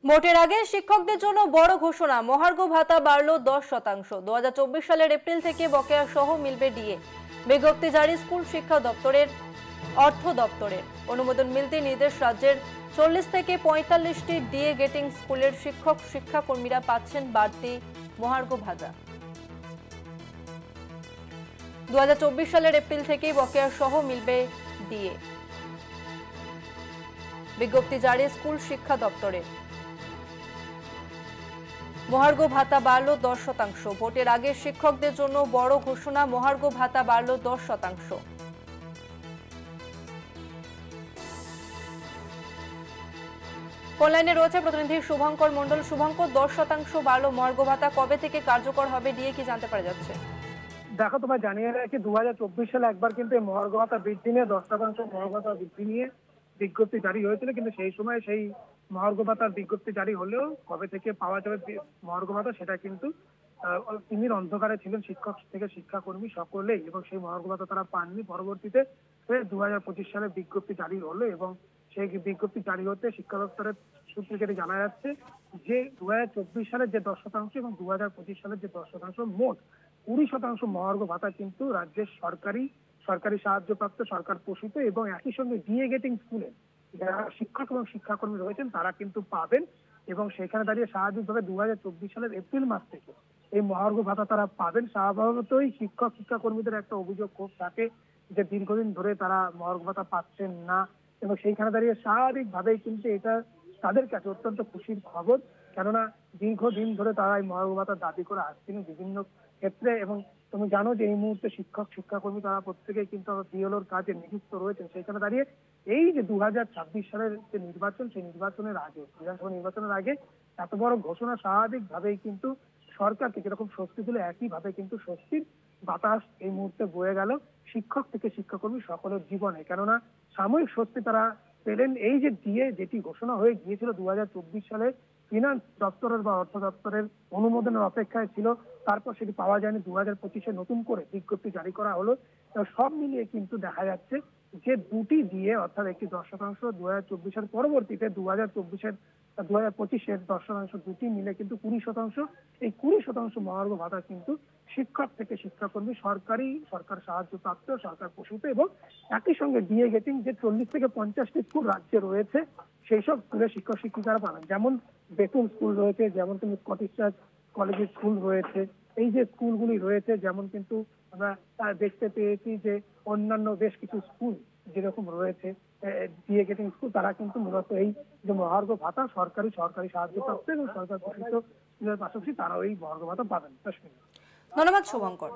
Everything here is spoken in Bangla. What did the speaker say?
ভোটের আগে শিক্ষকদের জন্য বড় ঘোষণা, মহার্ঘ ভাতা বাড়ল 10%। 2024 সালের এপ্রিল থেকে বকেয়া সহ মিলবে ডিএ। বিজ্ঞপ্তি জারি স্কুল শিক্ষা দপ্তরের, অর্থ দপ্তরের। অনুমোদন মিলতে নির্দেশ রাজ্যের 40 থেকে 45টি ডিএ গেটিং স্কুলের শিক্ষক শিক্ষাকর্মীরা পাচ্ছেন বাড়তি মহার্ঘ ভাতা। 2024 সালের এপ্রিল থেকে বকেয়া সহ মিলবে ডিএ। বিজ্ঞপ্তি জারি স্কুল শিক্ষা দপ্তরের। মহার্ঘ ভাতা বাড়ল 10%। ভোটের আগে শিক্ষকদের জন্য বড় ঘোষণা, মহার্ঘ ভাতা বাড়ল 10%। ফোনলাইনে রয়েছে প্রতিনিধি শুভঙ্কর মণ্ডল। শুভঙ্কর, 10% বাড়ল মহার্ঘ ভাতা, কবে থেকে কার্যকর হবে ডিএ কি জানতে পারা যাচ্ছে? দেখো, তোমায় জানিয়ে রাখি 2024 সালে একবার কিন্তু এই মহার্ঘ ভাতা বৃদ্ধি নিয়ে 10% মহার্ঘ ভাতা বৃদ্ধি নিয়ে বিজ্ঞপ্তি জারি হয়েছিল, কিন্তু সেই সময় সেই মহার্ঘ ভাতার বিজ্ঞপ্তি জারি হলেও কবে থেকে পাওয়া যাবে মহার্ঘ ভাতা সেটা কিন্তু তিমির অন্ধকারে ছিলেন শিক্ষক থেকে শিক্ষাকর্মী সকলেই, এবং সেই মহার্ঘ ভাতা তারা পাননি। পরবর্তীতে 2025 সালে বিজ্ঞপ্তি জারি হলো এবং সেই বিজ্ঞপ্তি জারি হতে শিক্ষা দপ্তরের সূত্রে যেটি জানা যাচ্ছে যে 2024 সালের যে 10% এবং 2025 সালের যে 10%, মোট 20% মহার্ঘ ভাতা কিন্তু রাজ্যের সরকারি সাহায্যপ্রাপ্ত, সরকার পোষিত এবং একই সঙ্গে ডিএ গেটিং স্কুলে যারা শিক্ষক এবং শিক্ষাকর্মী রয়েছেন তারা কিন্তু পাবেন। এবং সেখানে দাঁড়িয়ে স্বাভাবিকভাবে 2024 সালের এপ্রিল মাস থেকে এই মহার্ঘ ভাতা তারা পাবেন। স্বাভাবিকতই শিক্ষক শিক্ষাকর্মীদের একটা অভিযোগ খুব থাকে যে দীর্ঘদিন ধরে তারা মহার্ঘ ভাতা পাচ্ছেন না, এবং সেইখানে দাঁড়িয়ে স্বাভাবিকভাবেই কিন্তু এটা তাদের কাছে অত্যন্ত খুশির খবর, কেননা দীর্ঘদিন ধরে তারা এই মহার্ঘ ভাতার দাবি করে আসছেন বিভিন্ন ক্ষেত্রে। এবং তুমি জানো যে এই মুহূর্তে শিক্ষক শিক্ষাকর্মী তারা প্রত্যেকেই কিন্তু বিএলওর কাজে নিযুক্ত রয়েছেন। সেখানে দাঁড়িয়ে এই যে 2026 সালের যে নির্বাচন, সেই নির্বাচনের আগে, বিধানসভা নির্বাচনের আগে এত বড় ঘোষণা স্বাভাবিকভাবেই কিন্তু সরকারকে যেরকম স্বস্তি দিল, একইভাবে কিন্তু স্বস্তির বাতাস এই মুহূর্তে বয়ে গেল শিক্ষক থেকে শিক্ষাকর্মী সকলের জীবনে, কেননা সাময়িক স্বস্তি তারা পেলেন। এই যে ডিএ যেটি ঘোষণা হয়ে গিয়েছিল 2024 সালে ফিনান্স দপ্তরের বা অর্থ দপ্তরের অনুমোদনের অপেক্ষায় ছিল, তারপর সেটি পাওয়া যায়নি। 2025-এ নতুন করে বিজ্ঞপ্তি জারি করা হলো। সব মিলিয়ে কিন্তু দেখা যাচ্ছে যে দুটি ডিএ, অর্থাৎ একটি 10%, 2024-এর পরবর্তীতে 2025-এর 10%, দুটি মিলে কিন্তু 20%। এই 20% মহার্ঘ ভাতা কিন্তু শিক্ষক থেকে শিক্ষাকর্মী, সরকার সাহায্যপ্রাপ্ত, সরকার পোষিত এবং একই সঙ্গে ডিএ গেটিং যে 40 থেকে 50টি স্কুল রাজ্যে রয়েছে সেই সব স্কুলের শিক্ষক শিক্ষিকারা পাবেন। যেমন বেতুন স্কুল রয়েছে, যেমন কিন্তু স্কটিশ চার্চ কলেজের স্কুল রয়েছে, এই যে স্কুলগুলি রয়েছে, যেমন কিন্তু আমরা দেখতে পেয়েছি যে অন্যান্য বেশ কিছু স্কুল যেরকম রয়েছে ডিএ গেটিং স্কুল, তারা কিন্তু মূলত এই যে মহার্ঘ ভাতা সরকারি সাহায্যপ্রাপ্ত এবং সরকার পোষিত স্কুলের পাশাপাশি তারাও এই মহার্ঘ ভাতা পাবেন। ধন্যবাদ শুভঙ্কর।